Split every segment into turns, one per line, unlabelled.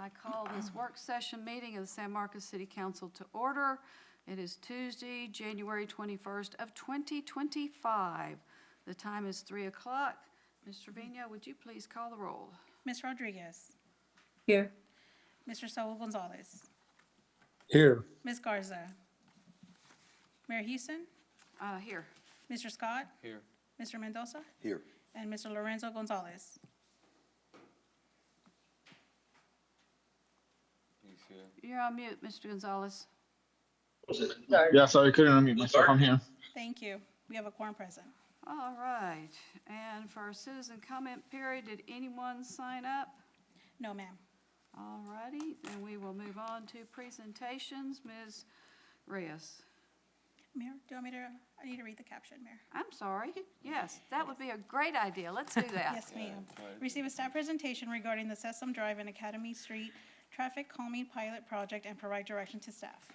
I call this work session meeting of the San Marcos City Council to order. It is Tuesday, January 21st of 2025. The time is 3 o'clock. Ms. Trevino, would you please call the roll?
Ms. Rodriguez.
Here.
Mr. Saul Gonzalez.
Here.
Ms. Garza. Mayor Houston.
Here.
Mr. Scott.
Here.
Mr. Mendoza.
Here.
And Mr. Lorenzo Gonzalez.
He's here.
You're on mute, Mr. Gonzalez.
Yeah, sorry, couldn't unmute myself. I'm here.
Thank you. We have a quorum present.
All right. And for our citizen comment period, did anyone sign up?
No, ma'am.
All righty, then we will move on to presentations. Ms. Reyes.
Mayor, do you want me to, I need to read the caption, Mayor.
I'm sorry. Yes, that would be a great idea. Let's do that.
Yes, ma'am. Receive a staff presentation regarding the Sessom Drive and Academy Street traffic calming pilot project and provide direction to staff.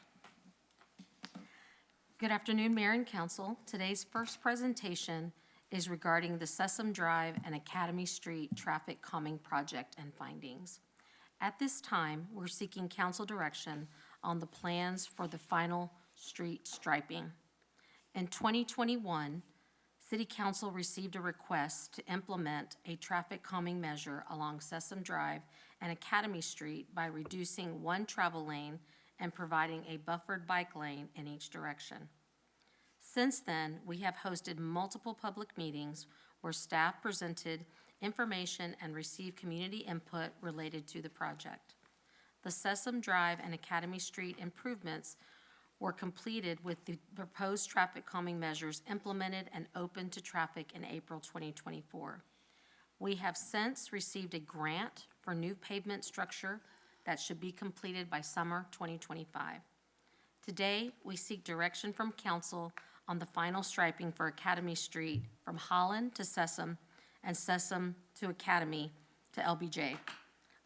Good afternoon, Mayor and Council. Today's first presentation is regarding the Sessom Drive and Academy Street traffic calming project and findings. At this time, we're seeking council direction on the plans for the final street striping. In 2021, City Council received a request to implement a traffic calming measure along Sessom Drive and Academy Street by reducing one travel lane and providing a buffered bike lane in each direction. Since then, we have hosted multiple public meetings where staff presented information and received community input related to the project. The Sessom Drive and Academy Street improvements were completed with the proposed traffic calming measures implemented and open to traffic in April 2024. We have since received a grant for new pavement structure that should be completed by summer 2025. Today, we seek direction from council on the final striping for Academy Street from Holland to Sessom and Sessom to Academy to LBJ.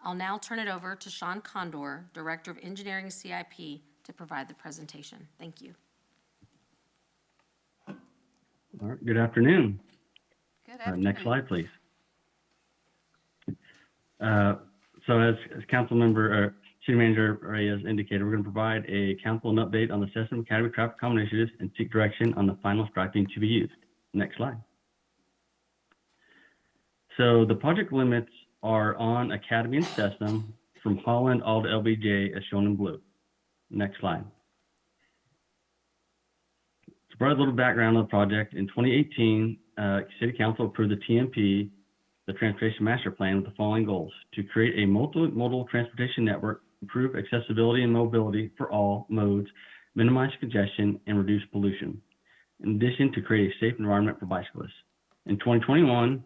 I'll now turn it over to Sean Condor, Director of Engineering CIP, to provide the presentation. Thank you.
All right, good afternoon.
Good afternoon.
Next slide, please. So as Council Member, City Manager Reyes indicated, we're going to provide a council an update on the Sessom Academy traffic calming initiatives and seek direction on the final striping to be used. Next slide. So the project limits are on Academy and Sessom from Holland all to LBJ as shown in blue. Next slide. To provide a little background on the project, in 2018, City Council approved the TMP, the Transportation Master Plan, with the following goals: to create a multimodal transportation network, improve accessibility and mobility for all modes, minimize congestion, and reduce pollution. In addition, to create a safe environment for bicyclists. In 2021,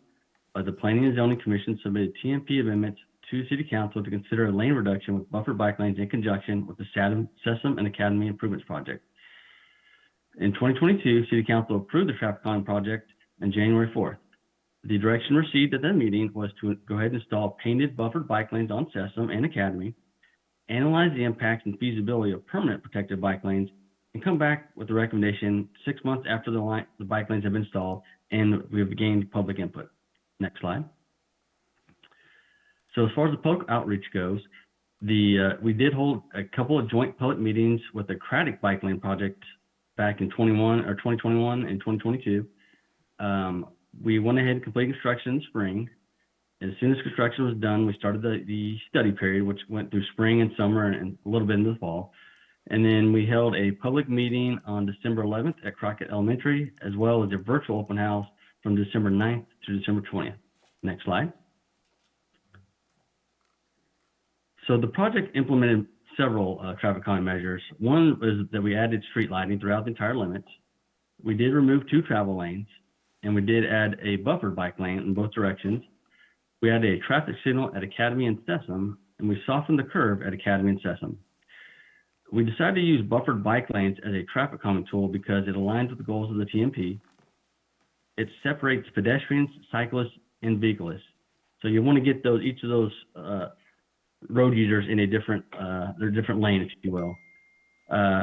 the Planning and Zoning Commission submitted TMP amendments to City Council to consider a lane reduction with buffered bike lanes in conjunction with the Sessom and Academy Improvements Project. In 2022, City Council approved the traffic calming project on January 4th. The direction received at that meeting was to go ahead and install painted buffered bike lanes on Sessom and Academy, analyze the impact and feasibility of permanent protected bike lanes, and come back with a recommendation 6 months after the bike lanes have been installed and we've gained public input. Next slide. So as far as the public outreach goes, we did hold a couple of joint public meetings with the Craddock Bike Lane project back in 2021 and 2022. We went ahead and completed construction in spring. As soon as construction was done, we started the study period, which went through spring and summer and a little bit into the fall. And then we held a public meeting on December 11th at Crockett Elementary, as well as a virtual open house from December 9th to December 20th. Next slide. So the project implemented several traffic calming measures. One was that we added street lighting throughout the entire limits. We did remove 2 travel lanes, and we did add a buffered bike lane in both directions. We added a traffic signal at Academy and Sessom, and we softened the curve at Academy and Sessom. We decided to use buffered bike lanes as a traffic calming tool because it aligns with the goals of the TMP. It separates pedestrians, cyclists, and vehiclists. So you want to get each of those road users in a different lane, if you will.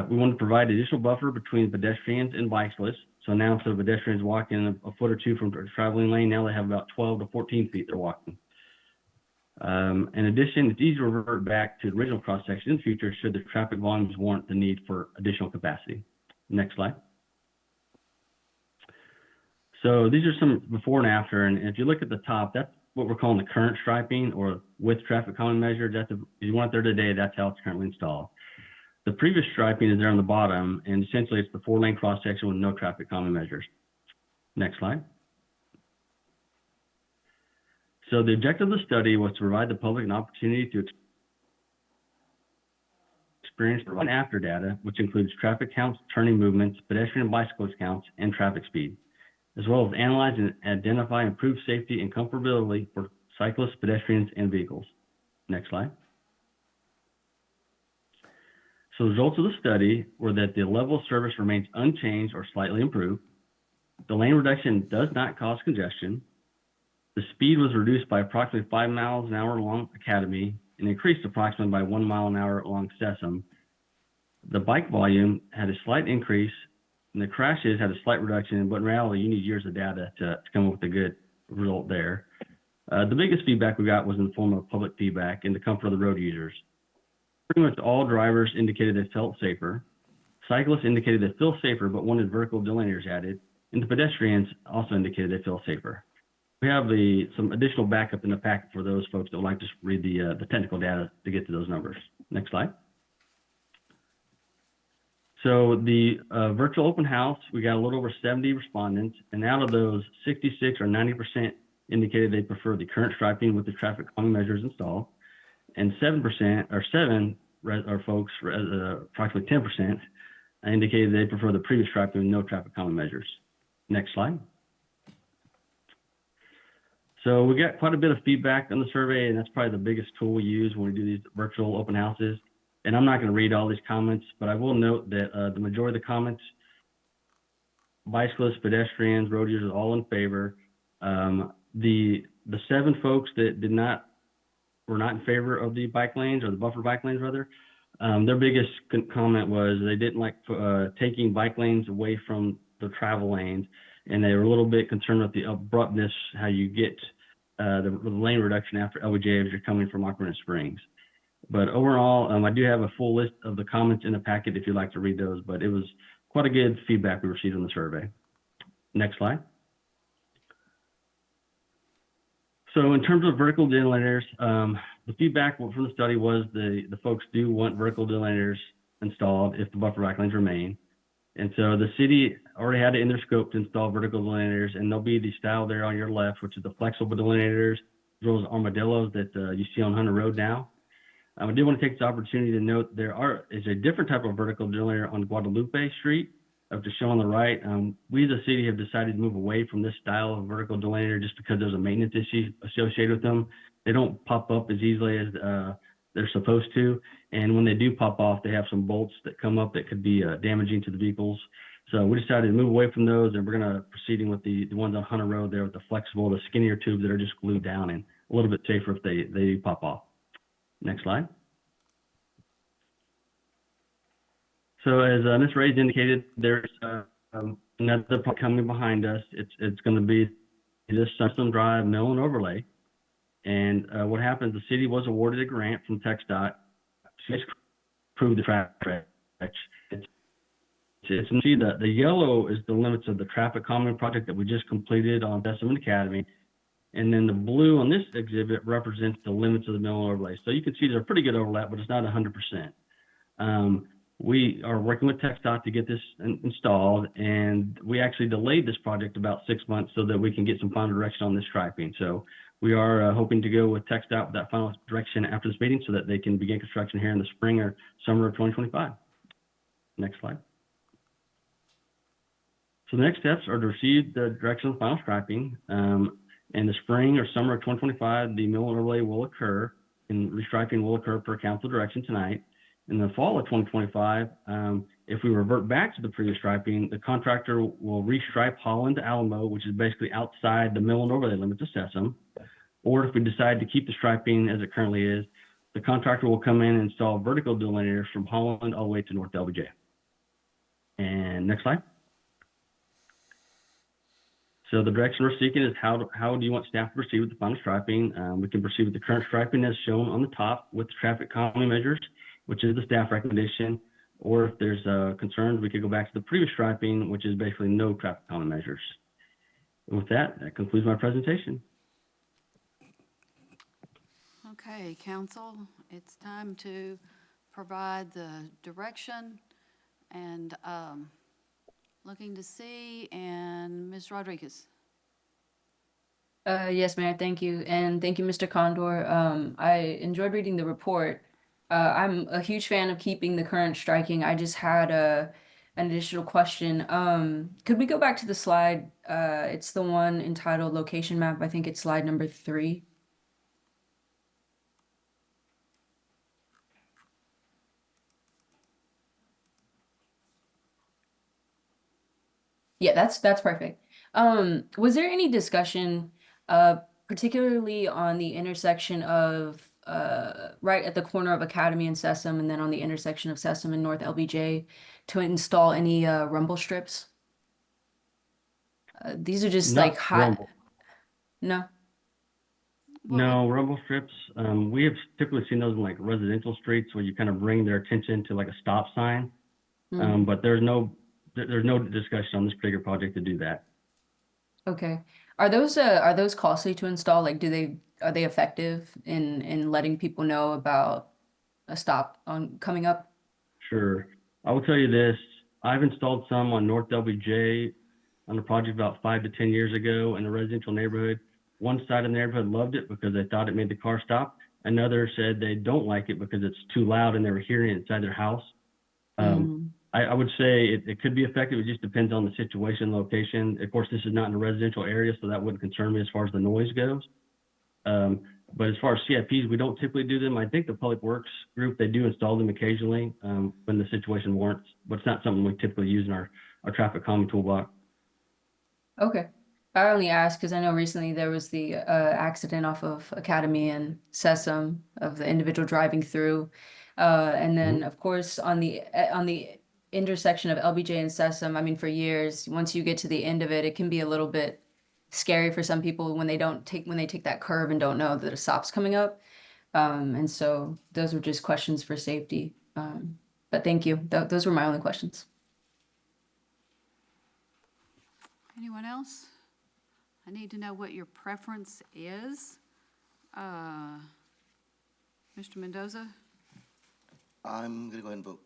We want to provide additional buffer between pedestrians and bicyclists. So now instead of pedestrians walking a foot or two from a traveling lane, now they have about 12 to 14 feet they're walking. In addition, it's easy to revert back to the original cross-section in the future should the traffic volumes warrant the need for additional capacity. Next slide. So these are some before and after, and if you look at the top, that's what we're calling the current striping, or with traffic calming measure. That's if you want it there today, that's how it's currently installed. The previous striping is there on the bottom, and essentially it's the 4-lane cross-section with no traffic calming measures. Next slide. So the objective of the study was to provide the public an opportunity to experience before and after data, which includes traffic counts, turning movements, pedestrian and bicyclist counts, and traffic speed, as well as analyze and identify improved safety and comfortability for cyclists, pedestrians, and vehicles. Next slide. So the results of the study were that the level of service remains unchanged or slightly improved. The lane reduction does not cause congestion. The speed was reduced by approximately 5 miles an hour along Academy and increased approximately by 1 mile an hour along Sessom. The bike volume had a slight increase, and the crashes had a slight reduction, but in reality, you need years of data to come up with a good result there. The biggest feedback we got was in the form of public feedback and the comfort of the road users. Pretty much all drivers indicated they felt safer. Cyclists indicated they feel safer, but wanted vertical delineators added, and the pedestrians also indicated they feel safer. We have some additional backup in the packet for those folks that would like to read the technical data to get to those numbers. Next slide. So the virtual open house, we got a little over 70 respondents, and out of those, 66 or 90% indicated they prefer the current striping with the traffic calming measures installed, and 7% or folks, approximately 10%, indicated they prefer the previous striping with no traffic calming measures. Next slide. So we got quite a bit of feedback on the survey, and that's probably the biggest tool we use when we do these virtual open houses. And I'm not going to read all these comments, but I will note that the majority of the comments, bicyclists, pedestrians, road users, all in favor. The 7 folks that were not in favor of the bike lanes, or the buffer bike lanes rather, their biggest comment was they didn't like taking bike lanes away from the travel lanes, and they were a little bit concerned with the abruptness, how you get the lane reduction after LBJ as you're coming from Ocarina Springs. But overall, I do have a full list of the comments in the packet if you'd like to read those, but it was quite a good feedback we received on the survey. Next slide. So in terms of vertical delineators, the feedback from the study was the folks do want vertical delineators installed if the buffer bike lanes remain. And so the city already had it in their scope to install vertical delineators, and they'll be the style there on your left, which is the flexible delineators, as well as armadillos that you see on Hunter Road now. I do want to take this opportunity to note there is a different type of vertical delineator on Guadalupe Street, which is shown on the right. We as a city have decided to move away from this style of vertical delineator just because there's a maintenance issue associated with them. They don't pop up as easily as they're supposed to. And when they do pop off, they have some bolts that come up that could be damaging to the vehicles. So we decided to move away from those, and we're going to proceeding with the ones on Hunter Road there with the flexible, the skinnier tubes that are just glued down and a little bit safer if they do pop off. Next slide. So as Ms. Ray's indicated, there's another project coming behind us. It's going to be this Sessom Drive mill and overlay. And what happens, the city was awarded a grant from TxDOT to improve the traffic stretch. The yellow is the limits of the traffic calming project that we just completed on Sessom Academy. And then the blue on this exhibit represents the limits of the mill and overlay. So you can see there's a pretty good overlap, but it's not 100%. We are working with TxDOT to get this installed, and we actually delayed this project about 6 months so that we can get some final direction on this striping. So we are hoping to go with TxDOT with that final direction after this meeting so that they can begin construction here in the spring or summer of 2025. Next slide. So the next steps are to receive the direction of the final striping. In the spring or summer of 2025, the mill and overlay will occur, and restriping will occur per council direction tonight. In the fall of 2025, if we revert back to the previous striping, the contractor will restripe Holland to Alamo, which is basically outside the mill and overlay limits of Sessom. Or if we decide to keep the striping as it currently is, the contractor will come in and install vertical delineators from Holland all the way to North LBJ. And next slide. So the direction we're seeking is how do you want staff to proceed with the final striping? We can proceed with the current striping as shown on the top with the traffic calming measures, which is the staff recommendation. Or if there's concerns, we could go back to the previous striping, which is basically no traffic calming measures. And with that, that concludes my presentation.
Okay, council, it's time to provide the direction and looking to see, and Ms. Rodriguez.
Yes, Mayor, thank you. And thank you, Mr. Condor. I enjoyed reading the report. I'm a huge fan of keeping the current striking. I just had an additional question. Could we go back to the slide? It's the one entitled Location Map. I think it's slide number 3. Yeah, that's perfect. Was there any discussion, particularly on the intersection of right at the corner of Academy and Sessom, and then on the intersection of Sessom and North LBJ, to install any rumble strips? These are just
Not
like hot.
rumble.
No.
No, rumble strips. We have typically seen those in like residential streets where you kind of bring their attention to like a stop sign.
Mm.
But there's no discussion on this particular project to do that.
Okay. Are those costly to install? Like, are they effective in letting people know about a stop on coming up?
Sure. I will tell you this. I've installed some on North LBJ on a project about 5 to 10 years ago in a residential neighborhood. One side of the neighborhood loved it because they thought it made the car stop. Another said they don't like it because it's too loud and they were hearing it inside their house. I would say it could be effective. It just depends on the situation, location. Of course, this is not in a residential area, so that wouldn't concern me as far as the noise goes. But as far as CIPs, we don't typically do them. I think the Public Works group, they do install them occasionally when the situation warrants, but it's not something we typically use in our traffic calming toolbox.
Okay. I only asked because I know recently there was the accident off of Academy and Sessom of the individual driving through. And then, of course, on the intersection of LBJ and Sessom, I mean, for years, once you get to the end of it, it can be a little bit scary for some people when they take that curve and don't know that a stop's coming up. And so those were just questions for safety. But thank you. Those were my only questions.
Anyone else? I need to know what your preference is. Mr. Mendoza?
I'm gonna go ahead and vote,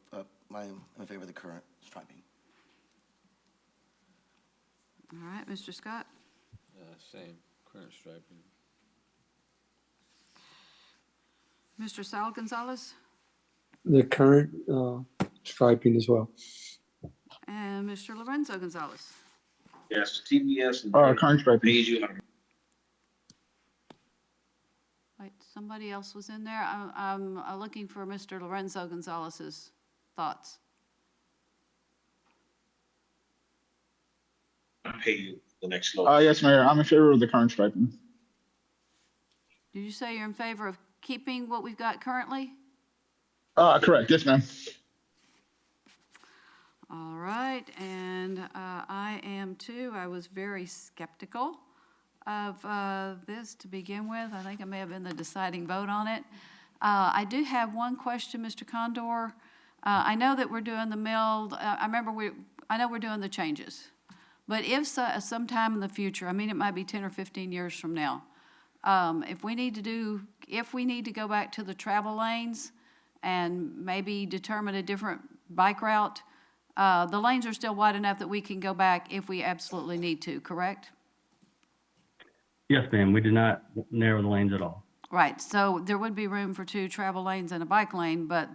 I'm in favor of the current striping.
All right, Mr. Scott?
Same, current striping.
Mr. Sal Gonzalez?
The current striping as well.
And Mr. Lorenzo Gonzalez?
Yes, TBS and
Current striping.
pays you.
Wait, somebody else was in there? I'm looking for Mr. Lorenzo Gonzalez's thoughts.
Pay you the next low.
Yes, Mayor, I'm in favor of the current striping.
Did you say you're in favor of keeping what we've got currently?
Correct. Yes, ma'am.
All right, and I am too. I was very skeptical of this to begin with. I think I may have been the deciding vote on it. I do have one question, Mr. Condor. I know that we're doing the milled, I know we're doing the changes. But if sometime in the future, I mean, it might be 10 or 15 years from now, if we need to go back to the travel lanes and maybe determine a different bike route, the lanes are still wide enough that we can go back if we absolutely need to, correct?
Yes, ma'am. We did not narrow the lanes at all.
Right, so there would be room for 2 travel lanes and a bike lane, but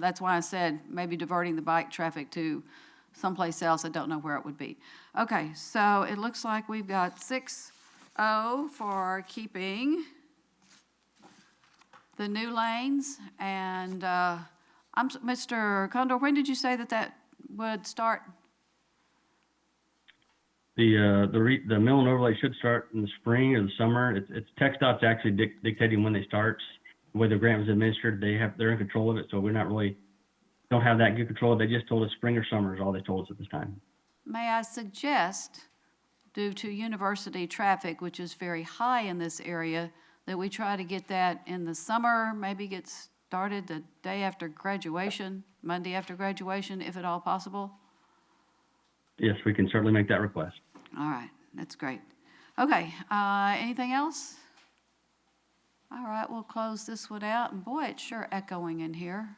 that's why I said maybe diverting the bike traffic to someplace else. I don't know where it would be. Okay, so it looks like we've got 6-0 for keeping the new lanes. And Mr. Condor, when did you say that would start?
The mill and overlay should start in the spring or the summer. It's TxDOT's actually dictating when they start. The way the grant was administered, they're in control of it, so we're not really don't have that good control. They just told us spring or summer is all they told us at this time.
May I suggest due to university traffic, which is very high in this area, that we try to get that in the summer, maybe get started the day after graduation, Monday after graduation, if at all possible?
Yes, we can certainly make that request.
All right, that's great. Okay, anything else? All right, we'll close this one out, and boy, it's sure echoing in here.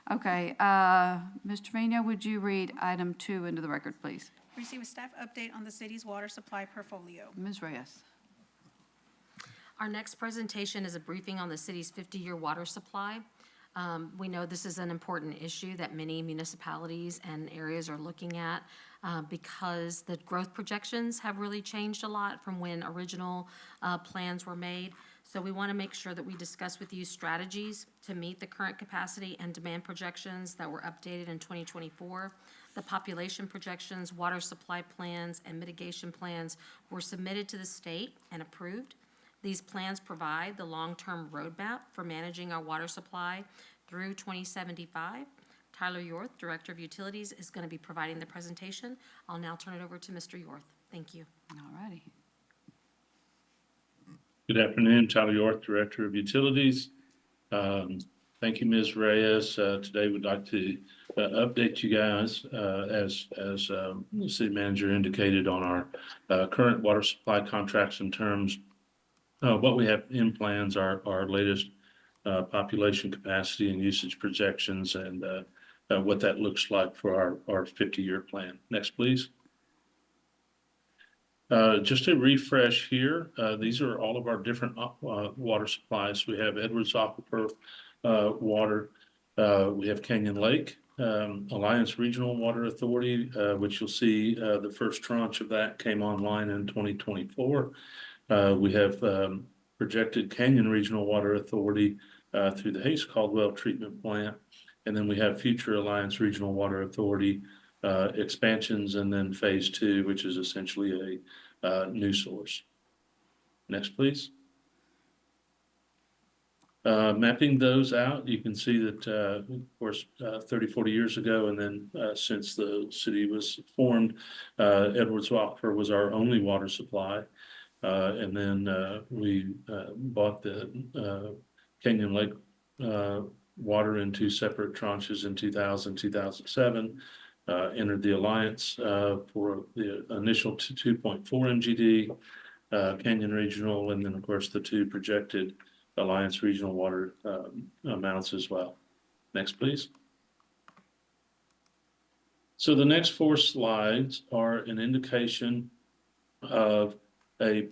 Okay, Ms. Trevino, would you read item 2 into the record, please?
Receive a staff update on the city's water supply portfolio.
Ms. Reyes.
Our next presentation is a briefing on the city's 50-year water supply. We know this is an important issue that many municipalities and areas are looking at because the growth projections have really changed a lot from when original plans were made. So we want to make sure that we discuss with you strategies to meet the current capacity and demand projections that were updated in 2024. The population projections, water supply plans, and mitigation plans were submitted to the state and approved. These plans provide the long-term roadmap for managing our water supply through 2075. Tyler Yorth, Director of Utilities, is going to be providing the presentation. I'll now turn it over to Mr. Yorth. Thank you.
All righty.
Good afternoon, Tyler Yorth, Director of Utilities. Thank you, Ms. Reyes. Today we'd like to update you guys as the city manager indicated on our current water supply contracts in terms of what we have in plans, our latest population capacity and usage projections, and what that looks like for our 50-year plan. Next, please. Just a refresh here, these are all of our different water supplies. We have Edwards Aquifer water, we have Canyon Lake, Alliance Regional Water Authority, which you'll see the first tranche of that came online in 2024. We have projected Canyon Regional Water Authority through the Hayes Caldwell Treatment Plant, and then we have future Alliance Regional Water Authority expansions, and then phase 2, which is essentially a new source. Next, please. Mapping those out, you can see that, of course, 30, 40 years ago, and then since the city was formed, Edwards Aquifer was our only water supply. And then we bought the Canyon Lake water in 2 separate tranches in 2000, 2007. Entered the Alliance for the initial 2.4 MGD, Canyon Regional, and then of course the 2 projected Alliance Regional water amounts as well. Next, please. So the next 4 slides are an indication of a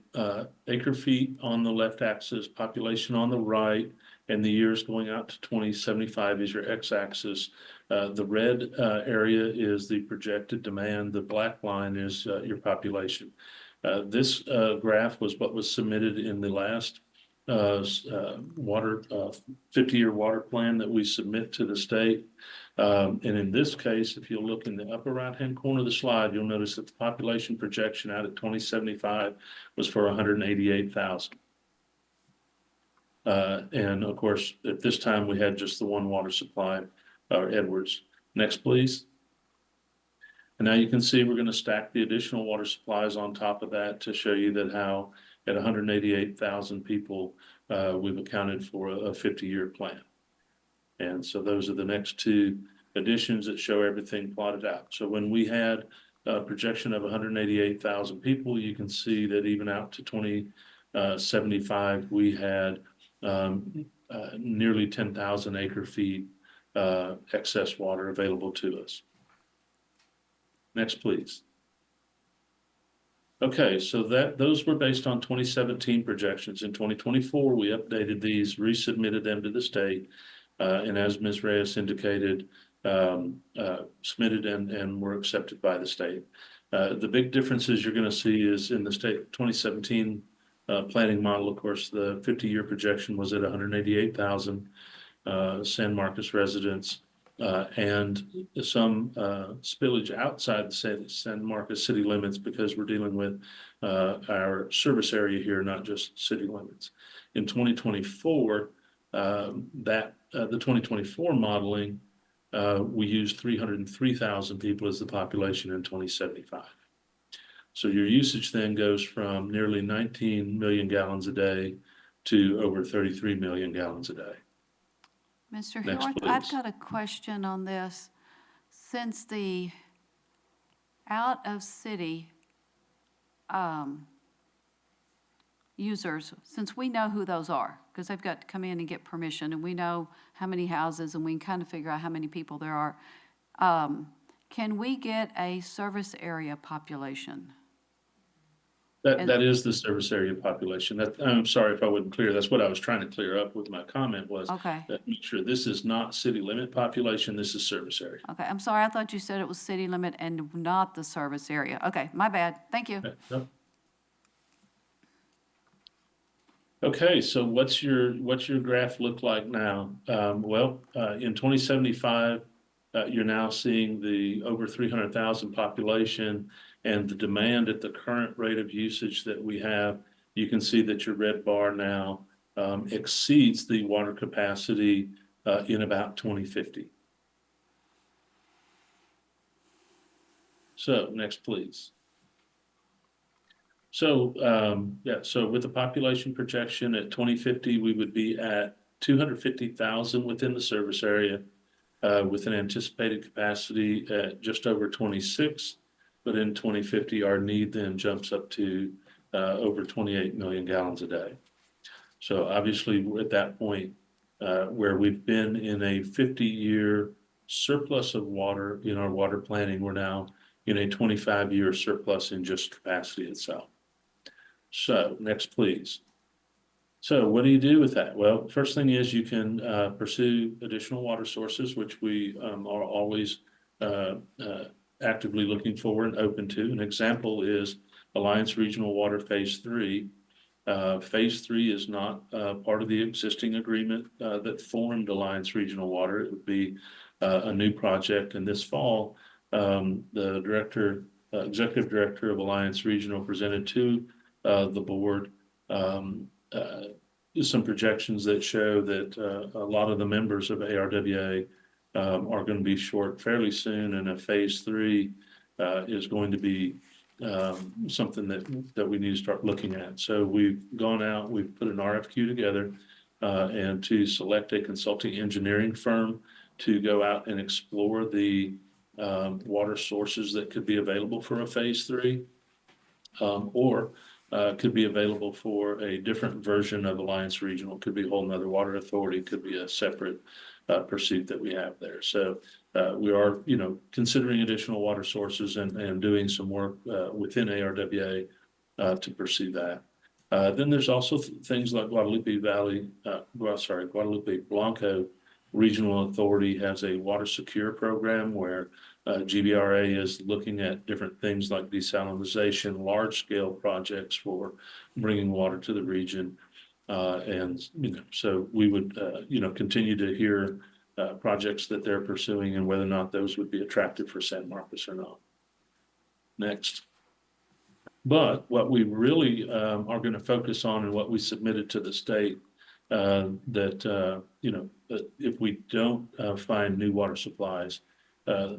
acre feet on the left axis, population on the right, and the years going out to 2075 is your x-axis. The red area is the projected demand. The black line is your population. This graph was what was submitted in the last 50-year water plan that we submit to the state. And in this case, if you look in the upper right-hand corner of the slide, you'll notice that the population projection out at 2075 was for 188,000. And of course, at this time, we had just the one water supply, Edwards. Next, please. And now you can see we're going to stack the additional water supplies on top of that to show you that how at 188,000 people, we've accounted for a 50-year plan. And so those are the next 2 additions that show everything plotted out. So when we had a projection of 188,000 people, you can see that even out to 2075, we had nearly 10,000 acre feet excess water available to us. Next, please. Okay, so those were based on 2017 projections. In 2024, we updated these, resubmitted them to the state, and as Ms. Reyes indicated, submitted and were accepted by the state. The big differences you're going to see is in the state 2017 planning model. Of course, the 50-year projection was at 188,000 San Marcos residents, and some spillage outside the San Marcos city limits, because we're dealing with our service area here, not just city limits. In 2024, the 2024 modeling, we used 303,000 people as the population in 2075. So your usage then goes from nearly 19 million gallons a day to over 33 million gallons a day.
Mr.
Next,
Haworth, I've
please.
got a question on this. Since the out-of-city users, since we know who those are, because they've got to come in and get permission, and we know how many houses, and we can kind of figure out how many people there are, can we get a service area population?
That is the service area population. I'm sorry if I wasn't clear. That's what I was trying to clear up with my comment was
Okay,
that make sure this is not city limit population, this is service area.
okay, I'm sorry, I thought you said it was city limit and not the service area. Okay, my bad, thank you.
No. Okay, so what's your graph look like now? In 2075, you're now seeing the over 300,000 population and the demand at the current rate of usage that we have. You can see that your red bar now exceeds the water capacity in about 2050. So next, please. So, so with the population projection at 2050, we would be at 250,000 within the service area with an anticipated capacity at just over 26. But in 2050, our need then jumps up to over 28 million gallons a day. So obviously, we're at that point where we've been in a 50-year surplus of water in our water planning, we're now in a 25-year surplus in just capacity itself. So next, please. So what do you do with that? Well, first thing is you can pursue additional water sources, which we are always actively looking for and open to. An example is Alliance Regional Water Phase 3. Phase 3 is not part of the existing agreement that formed Alliance Regional Water. It would be a new project. And this fall, the executive director of Alliance Regional presented to the board some projections that show that a lot of the members of ARWA are going to be short fairly soon, and a phase 3 is going to be something that we need to start looking at. So we've gone out, we've put an RFQ together and to select a consulting engineering firm to go out and explore the water sources that could be available for a phase 3 or could be available for a different version of Alliance Regional, could be a whole nother water authority, could be a separate pursuit that we have there. So we are, considering additional water sources and doing some work within ARWA to pursue that. Then there's also things like Guadalupe Blanco Regional Authority has a water secure program where GBRA is looking at different things like desalinization, large scale projects for bringing water to the region. So we would, continue to hear projects that they're pursuing and whether or not those would be attractive for San Marcos or not. Next. But what we really are going to focus on and what we submitted to the state that if we don't find new water supplies, how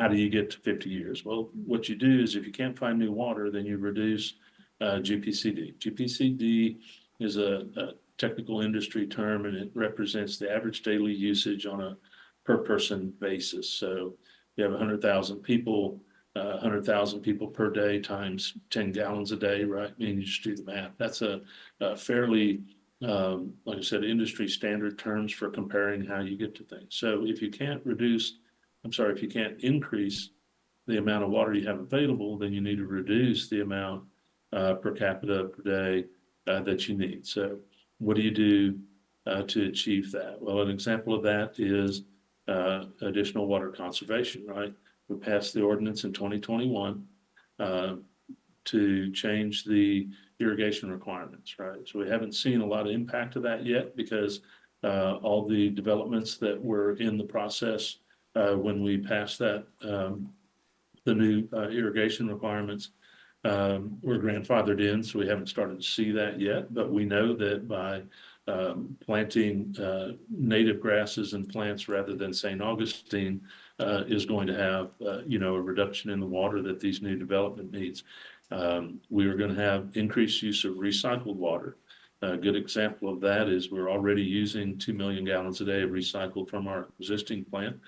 do you get to 50 years? Well, what you do is if you can't find new water, then you reduce GPCD. GPCD is a technical industry term, and it represents the average daily usage on a per person basis. So you have 100,000 people, 100,000 people per day times 10 gallons a day, right? I mean, you just do the math. That's a fairly, like I said, industry standard terms for comparing how you get to things. So if you can't if you can't increase the amount of water you have available, then you need to reduce the amount per capita per day that you need. So what do you do to achieve that? Well, an example of that is additional water conservation, right? We passed the ordinance in 2021 to change the irrigation requirements, right? So we haven't seen a lot of impact of that yet because all the developments that were in the process when we passed that, the new irrigation requirements were grandfathered in, so we haven't started to see that yet. But we know that by planting native grasses and plants rather than St. Augustine is going to have, a reduction in the water that these new development needs. We are going to have increased use of recycled water. A good example of that is we're already using 2 million gallons a day of recycled from our existing plant.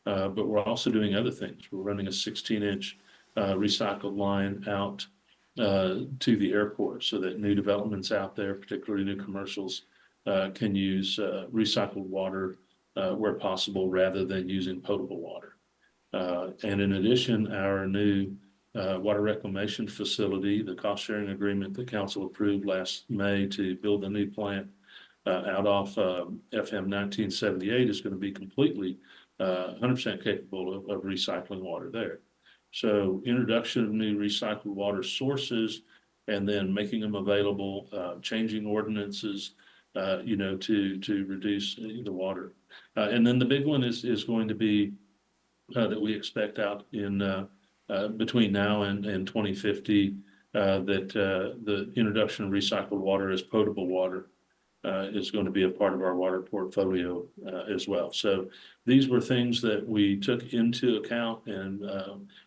But we're also doing other things. We're running a 16-inch recycled line out to the airport so that new developments out there, particularly new commercials, can use recycled water where possible rather than using potable water. And in addition, our new water reclamation facility, the cost sharing agreement that council approved last May to build a new plant out off FM 1978 is going to be completely 100% capable of recycling water there. So introduction of new recycled water sources and then making them available, changing ordinances, to reduce the water. And then the big one is going to be that we expect out in between now and 2050 that the introduction of recycled water as potable water is going to be a part of our water portfolio as well. So these were things that we took into account, and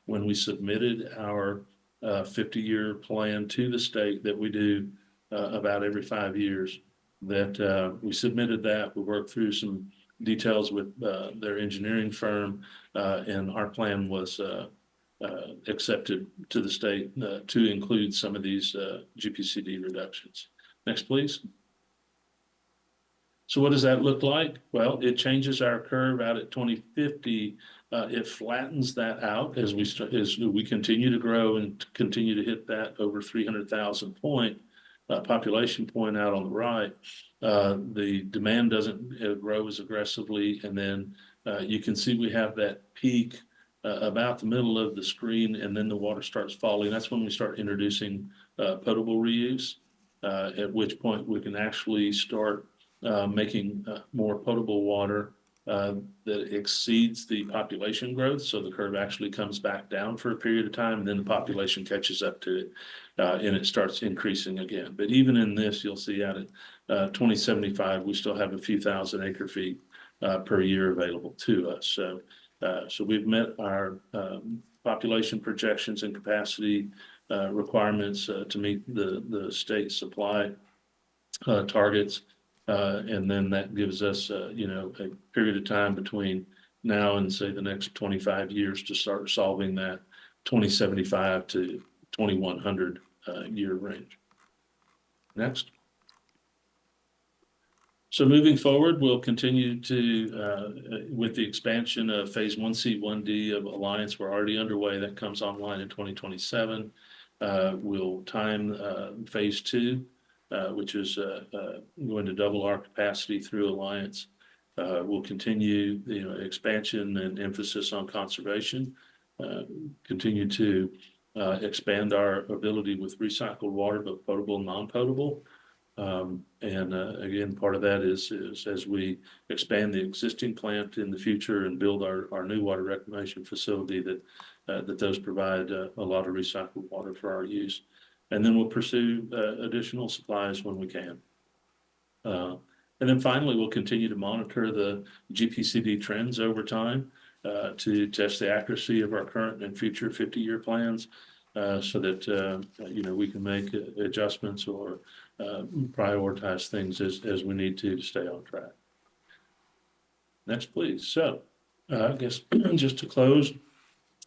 when we submitted our 50-year plan to the state that we do about every 5 years, that we submitted that. We worked through some details with their engineering firm, and our plan was accepted to the state to include some of these GPCD reductions. Next, please. So what does that look like? Well, it changes our curve out at 2050. It flattens that out as we continue to grow and continue to hit that over 300,000 population point out on the right. The demand doesn't grow as aggressively, and then you can see we have that peak about the middle of the screen, and then the water starts falling. That's when we start introducing potable reuse, at which point we can actually start making more potable water that exceeds the population growth. So the curve actually comes back down for a period of time, and then the population catches up to it, and it starts increasing again. But even in this, you'll see out at 2075, we still have a few thousand acre feet per year available to us. So we've met our population projections and capacity requirements to meet the state supply targets. And then that gives us, a period of time between now and say the next 25 years to start solving that 2075 to 2100 year range. Next. So moving forward, we'll continue to, with the expansion of phase 1C, 1D of Alliance, we're already underway. That comes online in 2027. We'll time phase 2. Which is going to double our capacity through Alliance. We'll continue, expansion and emphasis on conservation. Continue to expand our ability with recycled water, both potable and non-potable. And again, part of that is as we expand the existing plant in the future and build our new water reclamation facility, that those provide a lot of recycled water for our use. And then we'll pursue additional supplies when we can. And then finally, we'll continue to monitor the GPCD trends over time to test the accuracy of our current and future 50-year plans so that, we can make adjustments or prioritize things as we need to stay on track. Next, please. So I guess just to close,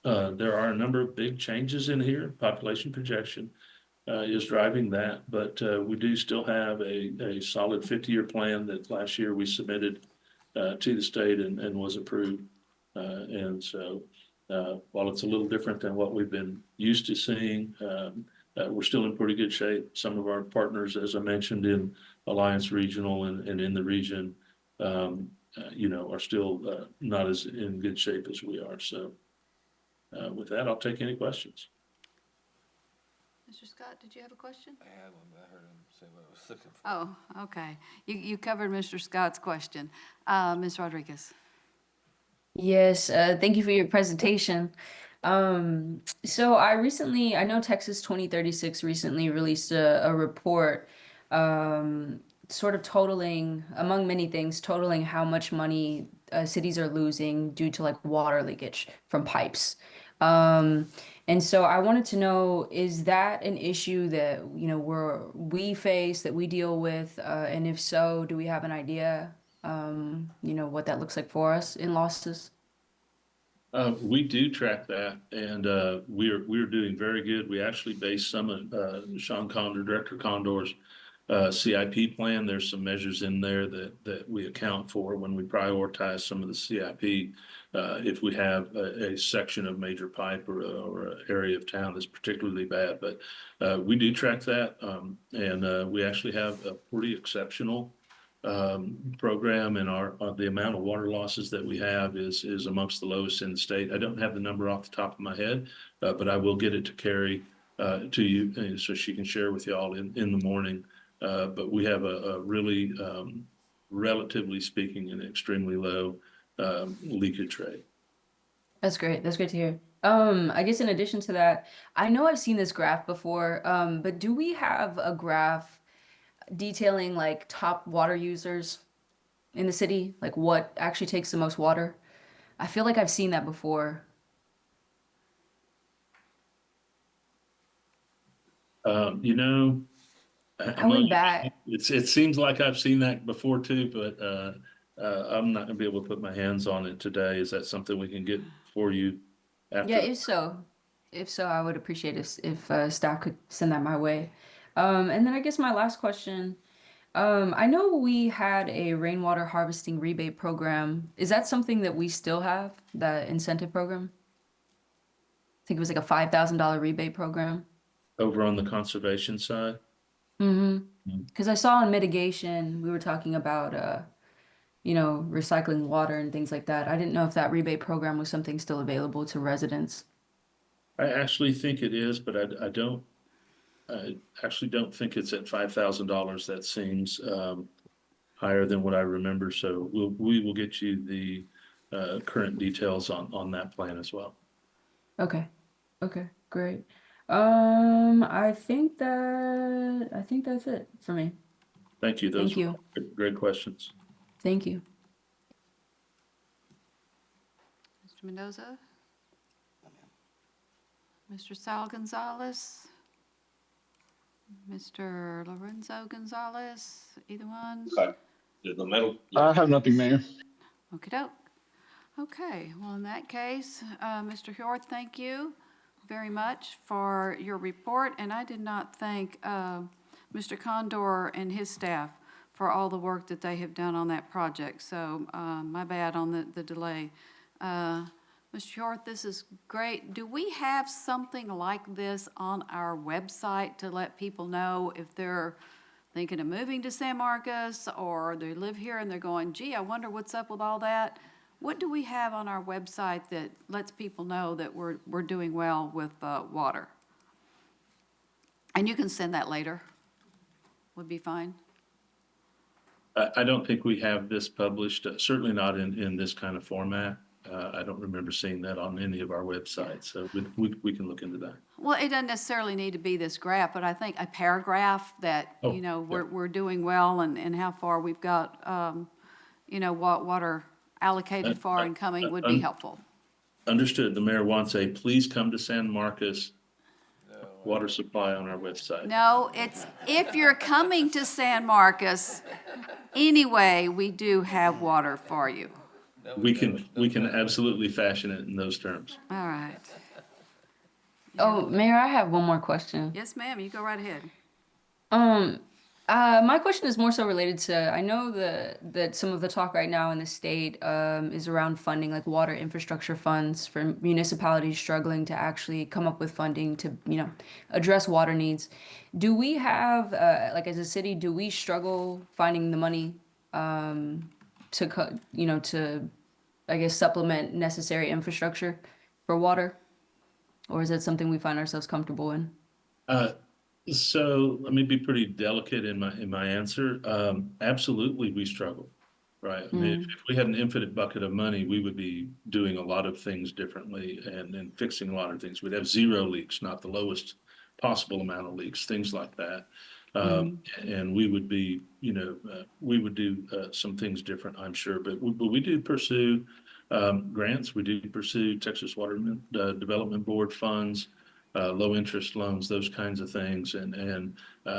there are a number of big changes in here. Population projection is driving that, but we do still have a solid 50-year plan that last year we submitted to the state and was approved. And so while it's a little different than what we've been used to seeing, we're still in pretty good shape. Some of our partners, as I mentioned, in Alliance Regional and in the region, are still not as in good shape as we are. So with that, I'll take any questions.
Mr. Scott, did you have a question?
I had one, but I heard him say what I was looking for.
Oh, okay. You covered Mr. Scott's question. Ms. Rodriguez.
Yes, thank you for your presentation. So I know Texas 2036 recently released a report, sort of totaling, among many things, totaling how much money cities are losing due to like water leakage from pipes. And so I wanted to know, is that an issue that, we face, that we deal with? And if so, do we have an idea, what that looks like for us in losses?
We do track that, and we're doing very good. We actually based some of Sean Condor, Director Condor's CIP plan. There's some measures in there that we account for when we prioritize some of the CIP. If we have a section of major pipe or an area of town that's particularly bad, but we do track that, and we actually have a pretty exceptional program, and the amount of water losses that we have is amongst the lowest in the state. I don't have the number off the top of my head, but I will get it to Carrie to you, so she can share with y'all in the morning. But we have a really, relatively speaking, an extremely low leakage rate.
That's great. That's great to hear. I guess in addition to that, I know I've seen this graph before, but do we have a graph detailing like top water users in the city? Like what actually takes the most water? I feel like I've seen that before.
You know,
I went back.
it seems like I've seen that before too, but I'm not gonna be able to put my hands on it today. Is that something we can get for you
Yeah,
after?
if so, I would appreciate if staff could send that my way. And then I guess my last question. I know we had a rainwater harvesting rebate program. Is that something that we still have, the incentive program? I think it was like a $5,000 rebate program.
Over on the conservation side?
Mm-hmm. Because I saw in mitigation, we were talking about, recycling water and things like that. I didn't know if that rebate program was something still available to residents.
I actually think it is, but I actually don't think it's at $5,000. That seems higher than what I remember. So we will get you the current details on that plan as well.
Okay. Okay, great. I think that's it for me.
Thank you. Those
Thank you.
were great questions.
Thank you.
Mr. Mendoza? Mr. Sal Gonzalez? Mr. Lorenzo Gonzalez? Either one?
There's no medal.
I have nothing, Mayor.
Okey-doke. Okay, well, in that case, Mr. Hjorth, thank you very much for your report, and I did not thank Mr. Condor and his staff for all the work that they have done on that project, so my bad on the delay. Mr. Hjorth, this is great. Do we have something like this on our website to let people know if they're thinking of moving to San Marcos, or they live here and they're going, gee, I wonder what's up with all that? What do we have on our website that lets people know that we're doing well with water? And you can send that later. Would be fine.
I don't think we have this published, certainly not in this kind of format. I don't remember seeing that on any of our websites, so we can look into that.
Well, it doesn't necessarily need to be this graph, but I think a paragraph that,
Oh,
you know,
yeah.
we're doing well and how far we've got, what water allocated for and coming would be helpful.
Understood. The mayor wants a please come to San Marcos water supply on our website.
No, it's if you're coming to San Marcos, anyway, we do have water for you.
We can absolutely fashion it in those terms.
All right.
Oh, Mayor, I have one more question.
Yes, ma'am, you go right ahead.
My question is more so related to, I know that some of the talk right now in the state is around funding, like water infrastructure funds for municipalities struggling to actually come up with funding to, address water needs. Do we have, like as a city, do we struggle finding the money to, I guess, supplement necessary infrastructure for water? Or is that something we find ourselves comfortable in?
So let me be pretty delicate in my answer. Absolutely, we struggle, right? I mean, if we had an infinite bucket of money, we would be doing a lot of things differently and fixing a lot of things. We'd have zero leaks, not the lowest possible amount of leaks, things like that. And we would be, we would do some things different, I'm sure. But we do pursue Grants, we do pursue Texas Water Development Board funds, low interest loans, those kinds of things. And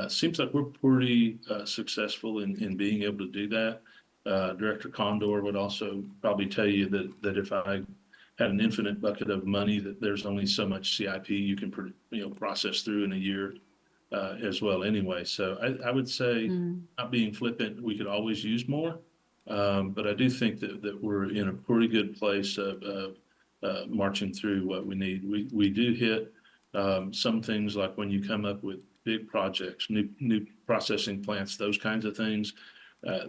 seems like we're pretty successful in being able to do that. Director Condor would also probably tell you that if I had an infinite bucket of money, that there's only so much CIP you can, process through in a year as well anyway. So I would say, not being flippant, we could always use more. But I do think that we're in a pretty good place of marching through what we need. We do hit some things like when you come up with big projects, new processing plants, those kinds of things.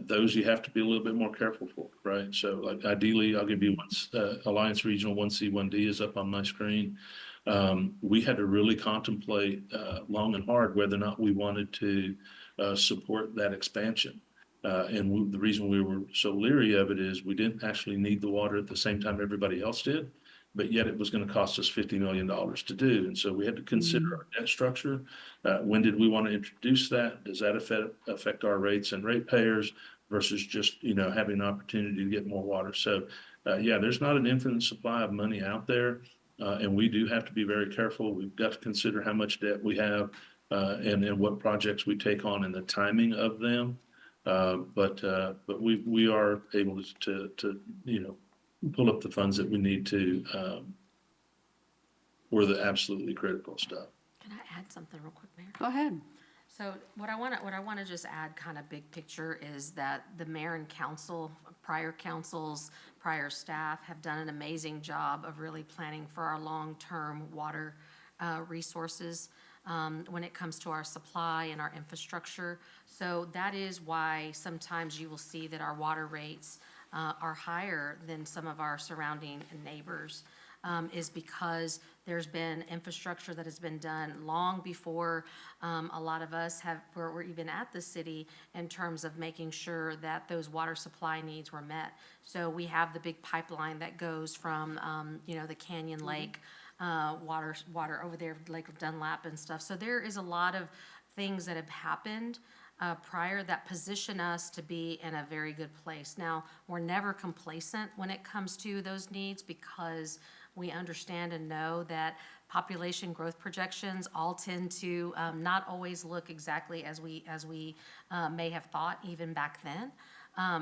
Those you have to be a little bit more careful for, right? So like ideally, I'll give you one, Alliance Regional 1C, 1D is up on my screen. We had to really contemplate long and hard whether or not we wanted to support that expansion. The reason we were so leery of it is we didn't actually need the water at the same time everybody else did, but yet it was going to cost us $50 million to do. And so we had to consider our debt structure. When did we want to introduce that? Does that affect our rates and ratepayers versus just, having an opportunity to get more water? So, yeah, there's not an infinite supply of money out there. And we do have to be very careful. We've got to consider how much debt we have and what projects we take on and the timing of them. But we are able to pull up the funds that we need to for the absolutely critical stuff.
Can I add something real quick, Mayor?
Go ahead.
So what I want to just add kind of big picture is that the mayor and council, prior councils, prior staff have done an amazing job of really planning for our long-term water resources when it comes to our supply and our infrastructure. So that is why sometimes you will see that our water rates are higher than some of our surrounding neighbors. Is because there's been infrastructure that has been done long before a lot of us were even at the city in terms of making sure that those water supply needs were met. So we have the big pipeline that goes from, the Canyon Lake water over there, Lake Dunlap and stuff. So there is a lot of things that have happened prior that position us to be in a very good place. Now, we're never complacent when it comes to those needs because we understand and know that population growth projections all tend to not always look exactly as we may have thought even back then.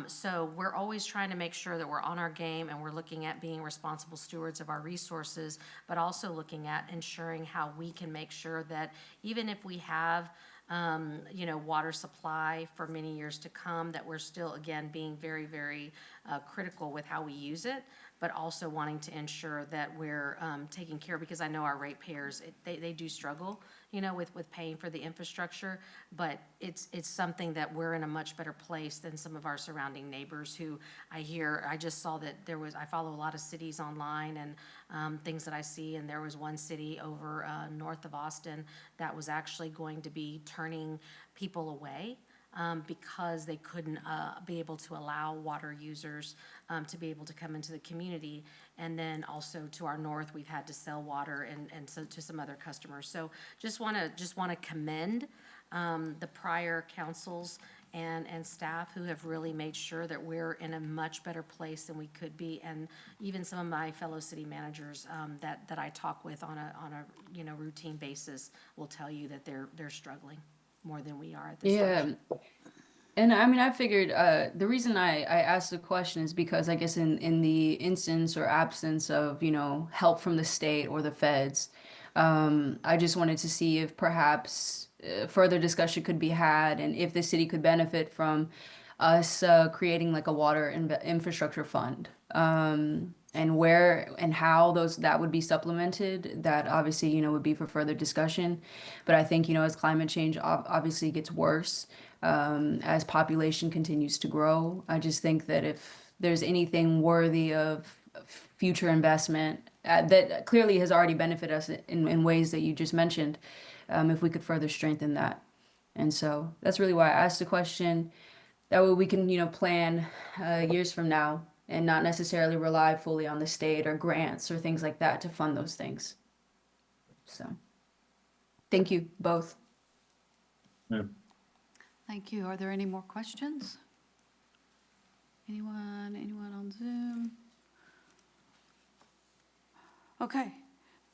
So we're always trying to make sure that we're on our game and we're looking at being responsible stewards of our resources, but also looking at ensuring how we can make sure that even if we have water supply for many years to come, that we're still, again, being very, very critical with how we use it, but also wanting to ensure that we're taking care, because I know our ratepayers, they do struggle, with paying for the infrastructure, but it's something that we're in a much better place than some of our surrounding neighbors who I just saw that I follow a lot of cities online and things that I see, and there was one city over north of Austin that was actually going to be turning people away because they couldn't be able to allow water users to be able to come into the community. And then also to our north, we've had to sell water and so to some other customers. So just want to commend the prior councils and staff who have really made sure that we're in a much better place than we could be. And even some of my fellow city managers that I talk with on a routine basis will tell you that they're struggling more than we are at this time.
Yeah. And I mean, I figured the reason I asked the question is because I guess in the instance or absence of, help from the state or the feds, I just wanted to see if perhaps further discussion could be had and if the city could benefit from us creating like a water infrastructure fund. And where and how that would be supplemented, that obviously, would be for further discussion. But I think, as climate change obviously gets worse, as population continues to grow, I just think that if there's anything worthy of future investment that clearly has already benefited us in ways that you just mentioned, if we could further strengthen that. And so that's really why I asked the question. That way we can, plan years from now and not necessarily rely fully on the state or grants or things like that to fund those things. So, thank you both.
Yeah.
Thank you. Are there any more questions? Anyone on Zoom? Okay,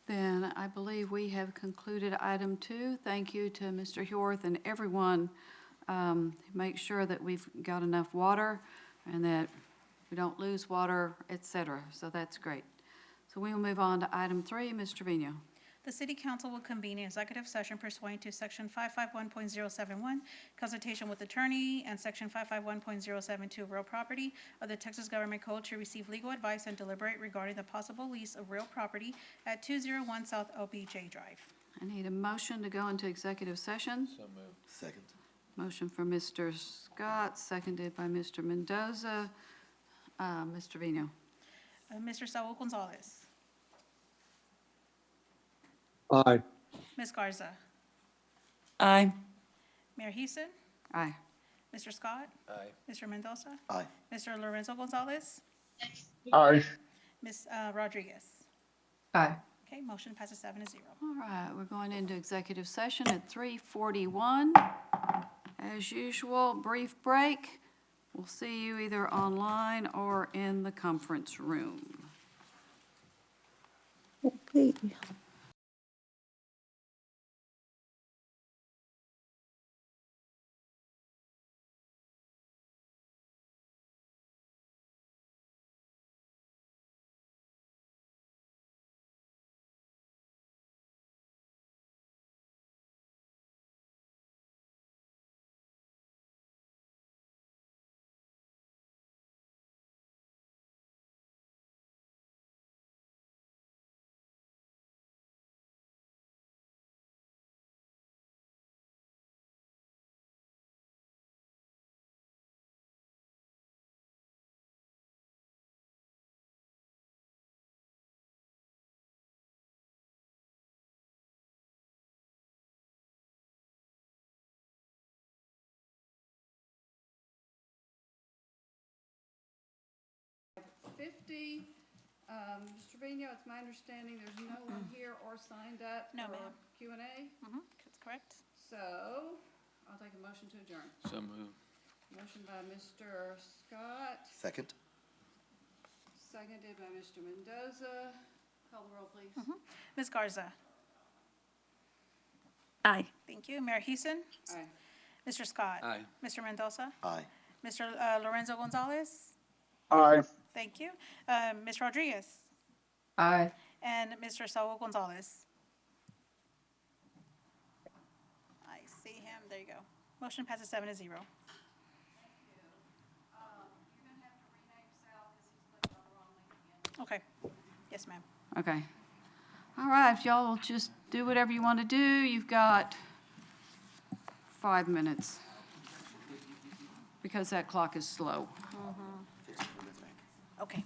then I believe we have concluded item 2. Thank you to Mr. Hjorth and everyone. Make sure that we've got enough water and that we don't lose water, et cetera. So that's great. So we will move on to item 3. Ms. Trevino.
The city council will convene an executive session pursuant to section 551.071, consultation with attorney, and section 551.072, real property of the Texas Government Code to receive legal advice and deliberate regarding the possible lease of real property at 201 South LBJ Drive.
I need a motion to go into executive session.
So moved.
Second.
Motion from Mr. Scott, seconded by Mr. Mendoza. Ms. Trevino.
Mr. Saul Gonzalez.
Aye.
Ms. Garza.
Aye.
Mayor Houston.
Aye.
Mr. Scott.
Aye.
Mr. Mendoza.
Aye.
Mr. Lorenzo Gonzalez.
Aye.
Ms. Rodriguez.
Aye.
Okay, motion passes 7-0.
All right, we're going into executive session at 3:41. As usual, brief break. We'll see you either online or in the conference room.
Okay.
Mr. Trevino, it's my understanding there's no one here or signed up
No,
for
ma'am.
Q&A.
That's correct.
So I'll take a motion to adjourn.
So moved.
Motion by Mr. Scott,
Second.
seconded by Mr. Mendoza. Call the roll, please.
Ms. Garza.
Aye.
Thank you. Mayor Houston.
Aye.
Mr. Scott.
Aye.
Mr. Mendoza.
Aye.
Mr. Lorenzo Gonzalez.
Aye.
Thank you. Ms. Rodriguez.
Aye.
And Mr. Saul Gonzalez. I see him. There you go. Motion passes 7-0.
You're gonna have to rename Sal because he's clicked on the wrong link again.
Okay. Yes, ma'am.
Okay. All right, if y'all will just do whatever you want to do, you've got 5 minutes. Because that clock is slow.
Okay.